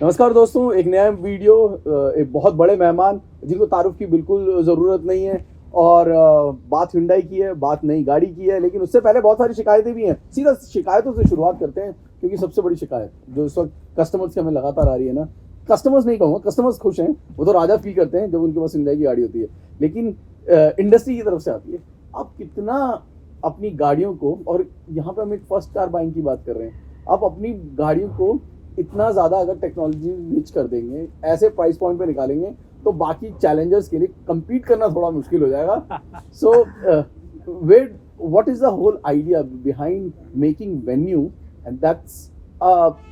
नमस्कार दोस्तों, एक नया वीडियो, एक बहुत बड़े मेहमान जिनको तारुफ की बिल्कुल ज़रूरत नहीं है और बात हुंडई की है, बात नई गाड़ी की है। लेकिन उससे पहले बहुत सारी शिकायतें भी हैं। सीधा शिकायतों से शुरुआत करते हैं, क्योंकि सबसे बड़ी शिकायत जो इस वक्त कस्टमर्स की हमें लगातार आ रही है ना, कस्टमर्स नहीं कहूँगा, कस्टमर्स खुश हैं, वो तो राजा फील करते हैं जब उनके पास हुंडई की गाड़ी होती है। लेकिन इंडस्ट्री की तरफ से आती है, आप कितना अपनी गाड़ियों को, और यहाँ पे हम एक फर्स्ट कार बाइंग की बात कर रहे हैं, आप अपनी गाड़ियों को इतना ज़्यादा अगर टेक्नोलॉजी रिच कर देंगे, ऐसे प्राइस पॉइंट पे निकालेंगे, तो बाकी चैलेंजर्स के लिए compete करना थोड़ा मुश्किल हो जाएगा। सो what is the whole idea behind making Venue, and that's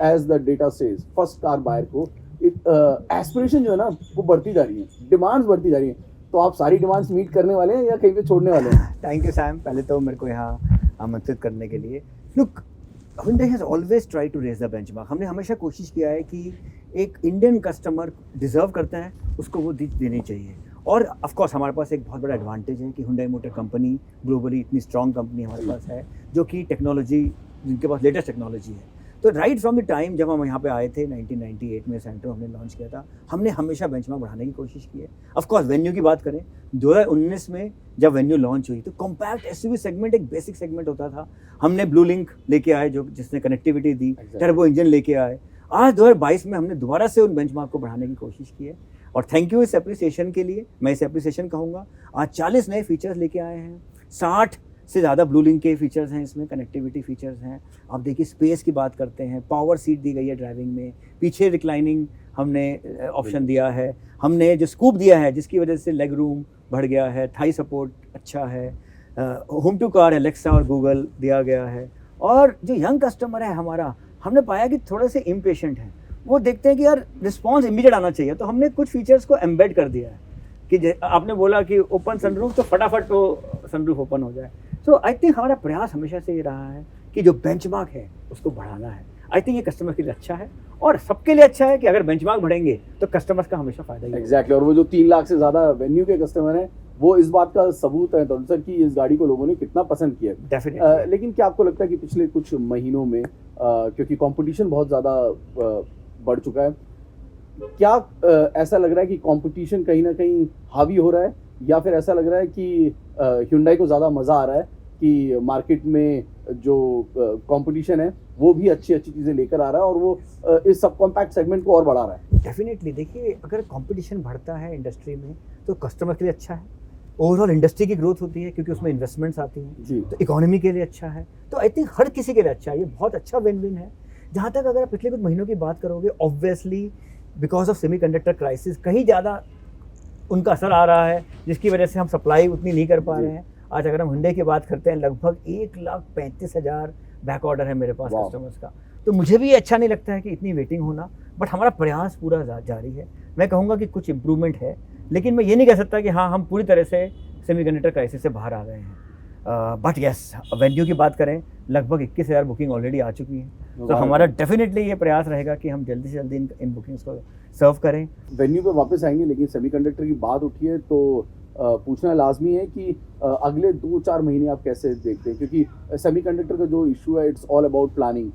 as the data says, first car buyer को एस्पिरेशन जो है ना वो बढ़ती जा रही है, डिमांड्स बढ़ती जा रही है। तो आप सारी डिमांड्स मीट करने वाले हैं या कहीं पे छोड़ने वाले हैं? थैंक यू सैम, पहले तो मेरे को यहाँ आमंत्रित करने के लिए। Look, Hyundai has always tried to raise the benchmark। हमने हमेशा कोशिश किया है कि एक इंडियन कस्टमर डिजर्व करता है, उसको वो देनी चाहिए। और ऑफ कोर्स हमारे पास एक बहुत बड़ा एडवांटेज है कि Hyundai मोटर कंपनी ग्लोबली इतनी स्ट्रॉन्ग कंपनी हमारे पास है, जो कि टेक्नोलॉजी, जिनके पास लेटेस्ट टेक्नोलॉजी है। तो राइट फ्रॉम द टाइम जब हम यहाँ पे आए थे 1998 में, सेंट्रो हमने लॉन्च किया था, हमने हमेशा बेंचमार्क बढ़ाने की कोशिश की है। ऑफ कोर्स वेन्यू की बात करें, 2019 में जब वेन्यू लॉन्च हुई तो कॉम्पैक्ट एसयूवी सेगमेंट एक बेसिक सेगमेंट होता था। हमने ब्लू लिंक लेके आए, जो जिसने कनेक्टिविटी दी, टर्बो इंजन लेके आए। आज 2022 में हमने दोबारा से उन बेंचमार्क को बढ़ाने की कोशिश की है, और थैंक यू इस एप्रिसिएशन के लिए। मैं इस एप्रिसिएशन कहूँगा। आज 40 नए फीचर्स लेके आए हैं, 60 से ज़्यादा ब्लू लिंक के फीचर्स हैं, इसमें कनेक्टिविटी फीचर्स हैं। आप देखिए, स्पेस की बात करते हैं, पावर सीट दी गई है ड्राइविंग में, पीछे रिक्लाइनिंग हमने ऑप्शन दिया है, हमने जो स्कूप दिया है जिसकी वजह से लेग रूम बढ़ गया है, थाई सपोर्ट अच्छा है, होम टू कार एलेक्सा और गूगल दिया गया है। और जो यंग कस्टमर है हमारा, हमने पाया कि थोड़े से इम्पेशेंट हैं, वो देखते हैं कि यार रिस्पॉन्स इमीडिएट आना चाहिए, तो हमने कुछ फीचर्स को एम्बेड कर दिया है कि आपने बोला कि ओपन सनरूफ, तो फटाफट वो सनरूफ ओपन हो जाए। सो आई थिंक हमारा प्रयास हमेशा से ये रहा है कि जो बेंचमार्क है उसको बढ़ाना है। आई थिंक ये कस्टमर के लिए अच्छा है और सबके लिए अच्छा है कि अगर बेंचमार्क बढ़ेंगे तो कस्टमर्स का हमेशा फायदा ही है। एग्जैक्टली। और वो जो 3 लाख से ज़्यादा वेन्यू के कस्टमर हैं, वो इस बात का सबूत है तो सर कि इस गाड़ी को लोगों ने कितना पसंद किया। डेफिनेटली। लेकिन क्या आपको लगता है कि पिछले कुछ महीनों में क्योंकि कंपटीशन बहुत ज़्यादा बढ़ चुका है, क्या ऐसा लग रहा है कि कंपटीशन कहीं ना कहीं हावी हो रहा है, या फिर ऐसा लग रहा है कि Hyundai को ज़्यादा मज़ा आ रहा है कि मार्केट में जो कंपटीशन है वो भी अच्छी अच्छी चीज़ें लेकर आ रहा है और वो इस सब कॉम्पैक्ट सेगमेंट को और बढ़ा रहा है? डेफिनेटली। देखिए, अगर कंपटीशन बढ़ता है इंडस्ट्री में तो कस्टमर के लिए अच्छा है, ओवरऑल इंडस्ट्री की ग्रोथ होती है क्योंकि उसमें इन्वेस्टमेंट्स आती हैं जी। तो इकोनॉमी के लिए अच्छा है। तो आई थिंक हर किसी के लिए अच्छा है, ये बहुत अच्छा विन विन है। जहाँ तक अगर आप पिछले कुछ महीनों की बात करोगे, obviously because of semiconductor crisis कहीं ज़्यादा उनका असर आ रहा है, जिसकी वजह से हम सप्लाई उतनी नहीं कर पा रहे हैं। आज अगर हम Hyundai की बात करते हैं, लगभग 1,35,000 बैक ऑर्डर है मेरे पास कस्टमर्स का। तो मुझे भी अच्छा नहीं लगता है कि इतनी वेटिंग होना, बट हमारा प्रयास पूरा जारी है। मैं कहूँगा कि कुछ इम्प्रूवमेंट है, लेकिन मैं ये नहीं कह सकता कि हाँ हम पूरी तरह से सेमीकंडक्टर क्राइसिस से बाहर आ गए हैं। बट येस, वेन्यू की बात करें, लगभग 21,000 बुकिंग ऑलरेडी आ चुकी है। तो हमारा डेफिनेटली ये प्रयास रहेगा कि हम जल्दी से जल्दी इन बुकिंग्स को सर्व करें। वेन्यू पे वापस आएंगे, लेकिन सेमीकंडक्टर की बात उठी है तो पूछना लाजमी है कि अगले 2-4 महीने आप कैसे देखते हैं, क्योंकि सेमीकंडक्टर का जो इशू है, इट्स ऑल अबाउट प्लानिंग।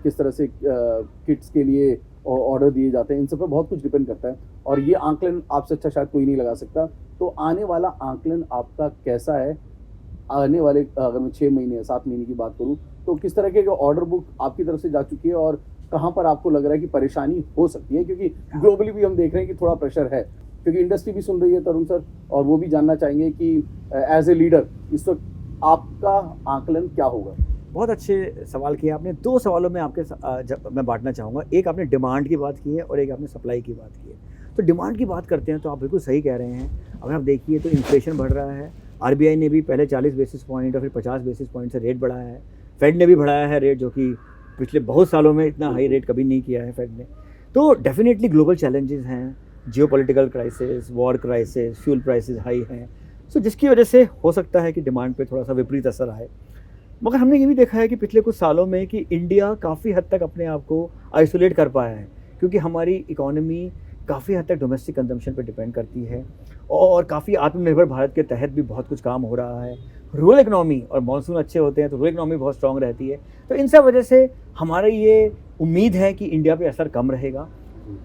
किस तरह से किट्स के लिए ऑर्डर दिए जाते हैं, इन सब पर बहुत कुछ डिपेंड करता है, और ये आंकलन आपसे अच्छा शायद कोई नहीं लगा सकता। तो आने वाला आंकलन आपका कैसा है? आने वाले अगर मैं 6 महीने या 7 महीने की बात करूं, तो किस तरह के ऑर्डर बुक आपकी तरफ से जा चुकी है और कहां पर आपको लग रहा है कि परेशानी हो सकती है? क्योंकि ग्लोबली भी हम देख रहे हैं कि थोड़ा प्रेशर है, क्योंकि इंडस्ट्री भी सुन रही है तरुण सर, और वो भी जानना चाहेंगे कि एज ए लीडर इस वक्त आपका आंकलन क्या होगा? बहुत अच्छे सवाल किए आपने। 2 सवालों में मैं बांटना चाहूँगा। एक आपने डिमांड की बात की है और एक आपने सप्लाई की बात की है। तो डिमांड की बात करते हैं तो आप बिल्कुल सही कह रहे हैं। अगर आप देखिए तो इन्फ्लेशन बढ़ रहा है, RBI ने भी पहले 40 बेसिस पॉइंट और फिर 50 बेसिस पॉइंट से रेट बढ़ाया है, फेड ने भी बढ़ाया है रेट, जो कि पिछले बहुत सालों में इतना हाई रेट कभी नहीं किया है फेड ने। तो डेफिनेटली ग्लोबल चैलेंजेस हैं, geopolitical crisis, war crisis, fuel prices high हैं, सो जिसकी वजह से हो सकता है कि डिमांड पे थोड़ा सा विपरीत असर आए। मगर हमने ये भी देखा है कि पिछले कुछ सालों में कि इंडिया काफ़ी हद तक अपने आप को आइसोलेट कर पाया है, क्योंकि हमारी इकोनॉमी काफ़ी हद तक डोमेस्टिक कंजम्पशन पे डिपेंड करती है और काफ़ी आत्मनिर्भर भारत के तहत भी बहुत कुछ काम हो रहा है। रूरल इकनॉमी और मॉनसून अच्छे होते हैं तो रूरल इकनॉमी बहुत स्ट्रॉन्ग रहती है। तो इन सब वजह से हमारी ये उम्मीद है कि इंडिया पे असर कम रहेगा।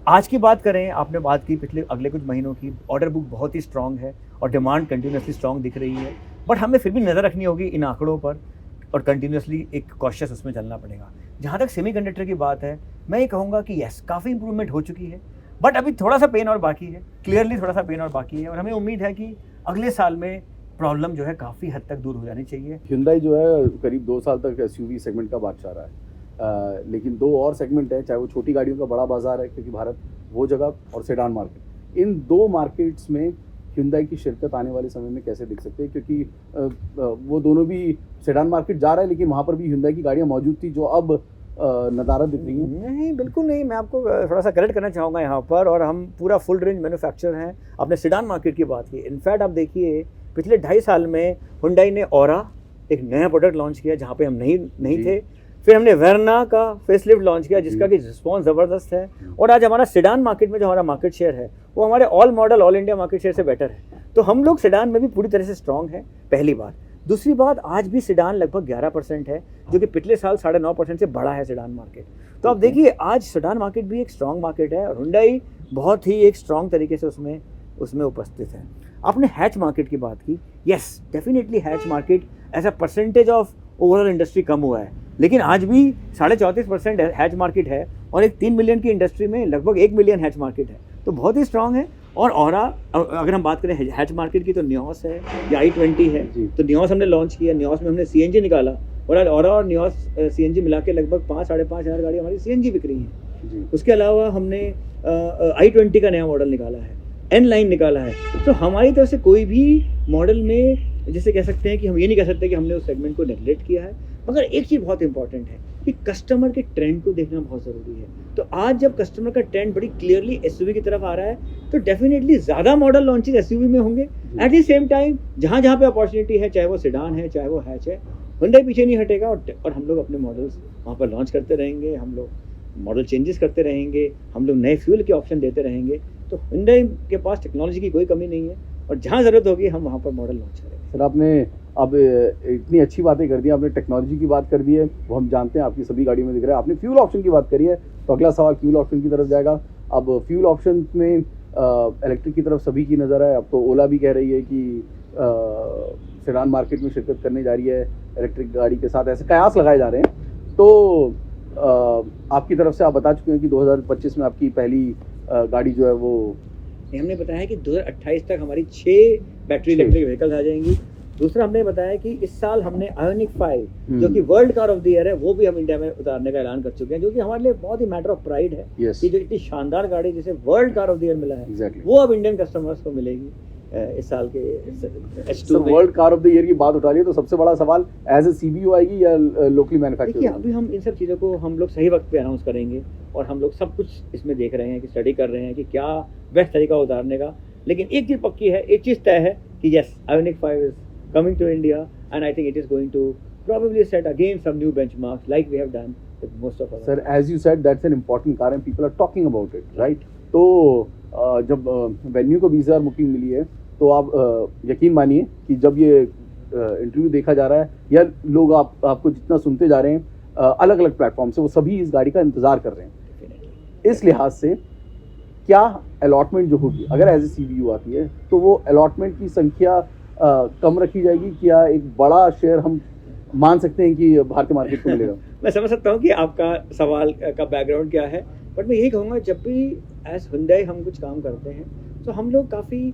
आज की बात करें, आपने बात की पिछले अगले कुछ महीनों की, ऑर्डर बुक बहुत ही स्ट्रांग है और डिमांड कंटिन्यूसली स्ट्रांग दिख रही है, बट हमें फिर भी नज़र रखनी होगी इन आंकड़ों पर और कंटिन्यूसली एक कॉशियस उसमें चलना पड़ेगा। जहाँ तक सेमीकंडक्टर की बात है, मैं ये कहूँगा कि यस, काफ़ी इंप्रूवमेंट हो चुकी है, बट अभी थोड़ा सा पेन और बाकी है, क्लियरली थोड़ा सा पेन और बाकी है, और हमें उम्मीद है कि अगले साल में प्रॉब्लम जो है काफ़ी हद तक दूर हो जानी चाहिए। Hyundai जो है करीब 2 साल तक SUV सेगमेंट का बादशाह रहा है। लेकिन 2 और सेगमेंट है, चाहे वो छोटी गाड़ियों का बड़ा बाजार है क्योंकि भारत वो जगह, और सेडान मार्केट। इन 2 मार्केट्स में Hyundai की शिरकत आने वाले समय में कैसे दिख सकती है, क्योंकि वो दोनों भी सेडान मार्केट जा रहा है, लेकिन वहाँ पर भी Hyundai की गाड़ियाँ मौजूद थी जो अब नदारद दिख रही हैं। नहीं, बिल्कुल नहीं, मैं आपको थोड़ा सा करेक्ट करना चाहूँगा यहाँ पर, और हम पूरा फुल रेंज मैन्युफैक्चरर हैं। आपने सेडान मार्केट की बात की, इनफैक्ट आप देखिए पिछले 2.5 साल में Hyundai ने ऑरा एक नया प्रोडक्ट लॉन्च किया जहाँ पे हम नहीं थे। फिर हमने वेरना का फेसलिफ्ट लॉन्च किया जिसका कि रिस्पॉन्स ज़बरदस्त है, और आज हमारा सेडान मार्केट में जो हमारा मार्केट शेयर है वो हमारे all model all India market share से बेटर है। तो हम लोग सेडान में भी पूरी तरह से स्ट्रॉन्ग है, पहली बात। दूसरी बात, आज भी सेडान लगभग 11% है, जो कि पिछले साल 9.5% से बड़ा है सेडान मार्केट। तो आप देखिए आज सेडान मार्केट भी एक स्ट्रॉन्ग मार्केट है और Hyundai बहुत ही एक स्ट्रॉन्ग तरीके से उसमें उपस्थित है। आपने हैच मार्केट की बात की, yes definitely hatch market as a percentage of overall industry कम हुआ है, लेकिन आज भी 34.5% हैच मार्केट है, और एक 3 मिलियन की इंडस्ट्री में लगभग 1 मिलियन हैच मार्केट है, तो बहुत ही स्ट्रांग है। और ऑरा, अगर हम बात करें हैच मार्केट की, तो न्योस है या i20 है। तो न्योस हमने लॉन्च किया, न्योस में हमने CNG निकाला, और आज ऑरा और न्योस CNG मिला के लगभग 5-5.5 हज़ार गाड़ी हमारी CNG बिक रही है। उसके अलावा हमने i20 का नया मॉडल निकाला है, N लाइन निकाला है। तो हमारी तरफ से कोई भी मॉडल में जैसे कह सकते हैं कि हम ये नहीं कह सकते कि हमने उस सेगमेंट को नेगलेक्ट किया है, मगर एक चीज़ बहुत इंपॉर्टेंट है कि कस्टमर के ट्रेंड को देखना बहुत ज़रूरी है। तो आज जब कस्टमर का ट्रेंड बड़ी क्लियरली SUV की तरफ आ रहा है, तो डेफिनेटली ज़्यादा मॉडल लॉन्चेज SUV में होंगे। एट द सेम टाइम जहाँ जहाँ पे अपॉर्चुनिटी है, चाहे वो सेडान है चाहे वो हैच है, Hyundai पीछे नहीं हटेगा, और हम लोग अपने मॉडल्स वहाँ पर लॉन्च करते रहेंगे, हम लोग मॉडल चेंजेस करते रहेंगे, हम लोग नए फ्यूल के ऑप्शन देते रहेंगे। तो Hyundai के पास टेक्नोलॉजी की कोई कमी नहीं है, और जहाँ ज़रूरत होगी हम वहाँ पर मॉडल लॉन्च करेंगे। सर, आपने अब इतनी अच्छी बातें कर दी, आपने टेक्नोलॉजी की बात कर दी है, वो हम जानते हैं आपकी सभी गाड़ियों में दिख रहा है। आपने फ्यूल ऑप्शन की बात करी है, तो अगला सवाल फ्यूल ऑप्शन की तरफ जाएगा। अब फ्यूल ऑप्शन में इलेक्ट्रिक की तरफ सभी की नज़र है। अब तो ओला भी कह रही है कि सेडान मार्केट में शिरकत करने जा रही है इलेक्ट्रिक गाड़ी के साथ, ऐसे कयास लगाए जा रहे हैं। तो आपकी तरफ से आप बता चुके हैं कि 2025 में आपकी पहली गाड़ी जो है वो, हमने बताया कि 2028 तक हमारी 6 बैटरी इलेक्ट्रिक व्हीकल्स आ जाएंगी। दूसरा हमने बताया कि इस साल हमने आयोनिक 5 जो कि world car of the year है, वो भी हम इंडिया में उतारने का ऐलान कर चुके हैं, जो कि हमारे लिए बहुत ही मैटर ऑफ प्राइड है कि जो इतनी शानदार गाड़ी जिसे world car of the year मिला है, वो अब इंडियन कस्टमर्स को मिलेगी इस साल के H2 में। World car of the year की बात उठा ली, तो सबसे बड़ा सवाल एज ए CBU आएगी या लोकली मैन्युफैक्चर? देखिए, अभी हम इन सब चीज़ों को हम लोग सही वक्त पे अनाउंस करेंगे, और हम लोग सब कुछ इसमें देख रहे हैं कि स्टडी कर रहे हैं कि क्या बेस्ट तरीका उतारने का। लेकिन एक चीज़ पक्की है, एक चीज़ तय है कि yes, ionic 5 is coming to India, and I think it is going to probably set again some new benchmarks like we have done with most of our. Sir, as you said, that's an important car and people are talking about it, right? तो जब venue को 20,000 booking मिली है, तो आप यकीन मानिए कि जब ये इंटरव्यू देखा जा रहा है या लोग आपको जितना सुनते जा रहे हैं अलग अलग प्लेटफॉर्म से, वो सभी इस गाड़ी का इंतजार कर रहे हैं। इस लिहाज से क्या अलॉटमेंट जो होगी, अगर एज ए CBU आती है, तो वो अलॉटमेंट की संख्या कम रखी जाएगी, क्या एक बड़ा शेयर हम मान सकते हैं कि भारतीय मार्केट को मिलेगा? मैं समझ सकता हूँ कि आपका सवाल का बैकग्राउंड क्या है, बट मैं यही कहूँगा, जब भी एज Hyundai हम कुछ काम करते हैं तो हम लोग काफ़ी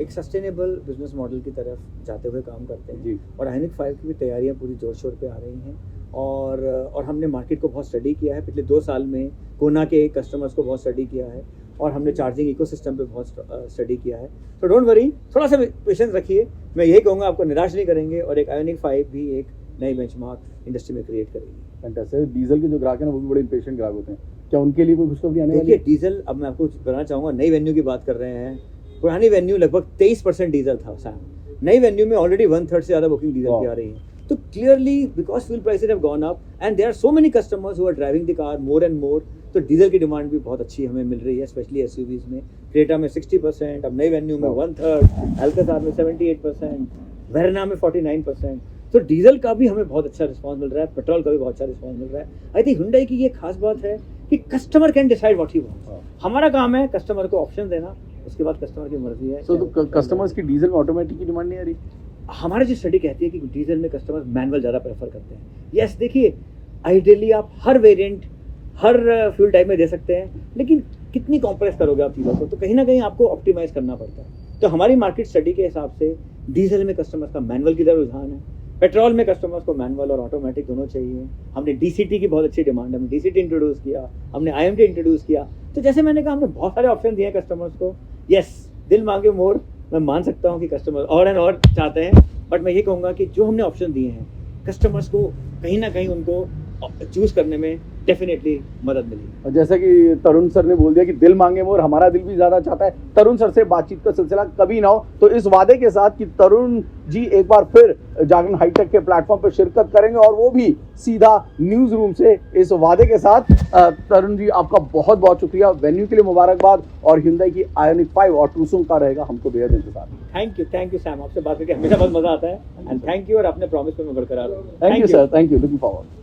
एक सस्टेनेबल बिजनेस मॉडल की तरफ जाते हुए काम करते हैं। और आयोनिक 5 की भी तैयारियां पूरी जोर शोर पे आ रही हैं, और हमने मार्केट को बहुत स्टडी किया है पिछले 2 साल में, कोना के कस्टमर्स को बहुत स्टडी किया है, और हमने चार्जिंग इकोसिस्टम पे बहुत स्टडी किया है। तो डोंट वरी, थोड़ा सा पेशेंस रखिए, मैं यही कहूँगा आपको निराश नहीं करेंगे, और एक आयोनिक 5 भी एक नई बेंचमार्क इंडस्ट्री में क्रिएट करेगी। फैंटास्टिक। डीजल के जो ग्राहक हैं ना, वो भी बड़े इंपेशेंट ग्राहक होते हैं, क्या उनके लिए कोई खुशखबरी आने वाली है? देखिए, डीजल, अब मैं आपको बताना चाहूँगा, नई वेन्यू की बात कर रहे हैं। पुरानी वेन्यू लगभग 23% डीजल था सैम, नई वेन्यू में ऑलरेडी 1/3 से ज़्यादा बुकिंग डीजल की आ रही है। तो clearly because fuel prices have gone up and there are so many customers who are driving the car more and more, तो डीजल की डिमांड भी बहुत अच्छी हमें मिल रही है, स्पेशली SUVs में। क्रेटा में 60%, अब नई वेन्यू में 1/3, अल्काजार में 78%, वेरना में 49%। तो डीजल का भी हमें बहुत अच्छा रिस्पॉन्स मिल रहा है, पेट्रोल का भी बहुत अच्छा रिस्पॉन्स मिल रहा है। आई थिंक Hyundai की ये खास बात है कि कि customer can decide what he wants. हाँ। हमारा काम है कस्टमर को ऑप्शन देना, उसके बाद कस्टमर की मर्जी है। सो तो कस्टमर्स की डीजल में ऑटोमेटिक की डिमांड नहीं आ रही? हमारी जो स्टडी कहती है कि डीजल में कस्टमर मैनुअल ज़्यादा प्रेफर करते हैं। यस, देखिए आइडियली आप हर वेरिएंट हर फ्यूल टाइप में दे सकते हैं, लेकिन कितनी कॉम्प्रेस करोगे आप चीज़ों को, तो कहीं ना कहीं आपको ऑप्टिमाइज करना पड़ता है। तो हमारी मार्केट स्टडी के हिसाब से डीजल में कस्टमर्स का मैनुअल की तरफ रुझान है, पेट्रोल में कस्टमर्स को मैनुअल और ऑटोमेटिक दोनों चाहिए। हमने डीसीटी की बहुत अच्छी डिमांड है, हमने डीसीटी इंट्रोड्यूस किया, हमने आईएमटी इंट्रोड्यूस किया। तो जैसे मैंने कहा, हमने बहुत सारे ऑप्शन दिए हैं कस्टमर्स को। यस, दिल मांगे मोर, मैं मान सकता हूँ कि कस्टमर और एंड और चाहते हैं, बट मैं ये कहूँगा कि जो हमने ऑप्शन दिए हैं कस्टमर्स को कहीं ना कहीं उनको चूज करने में डेफिनेटली मदद मिली। और जैसा कि तरुण सर ने बोल दिया कि दिल मांगे मोर, हमारा दिल भी ज्यादा चाहता है। तरुण सर से बातचीत का सिलसिला कभी ना हो, तो इस वादे के साथ कि तरुण जी एक बार फिर जागरण हाईटेक के प्लेटफॉर्म पर शिरकत करेंगे और वो भी सीधा न्यूज रूम से, इस वादे के साथ तरुण जी आपका बहुत बहुत शुक्रिया, वेन्यू के लिए मुबारकबाद, और Hyundai की आयोनिक 5 और टूसोंग का रहेगा हमको बेहद इंतजार। थैंक यू सैम, आपसे बात करके हमेशा बहुत मजा आता है, एंड थैंक यू, और अपने प्रॉमिस पे मैं बरकरार हूं। Thank you sir, thank you, looking forward.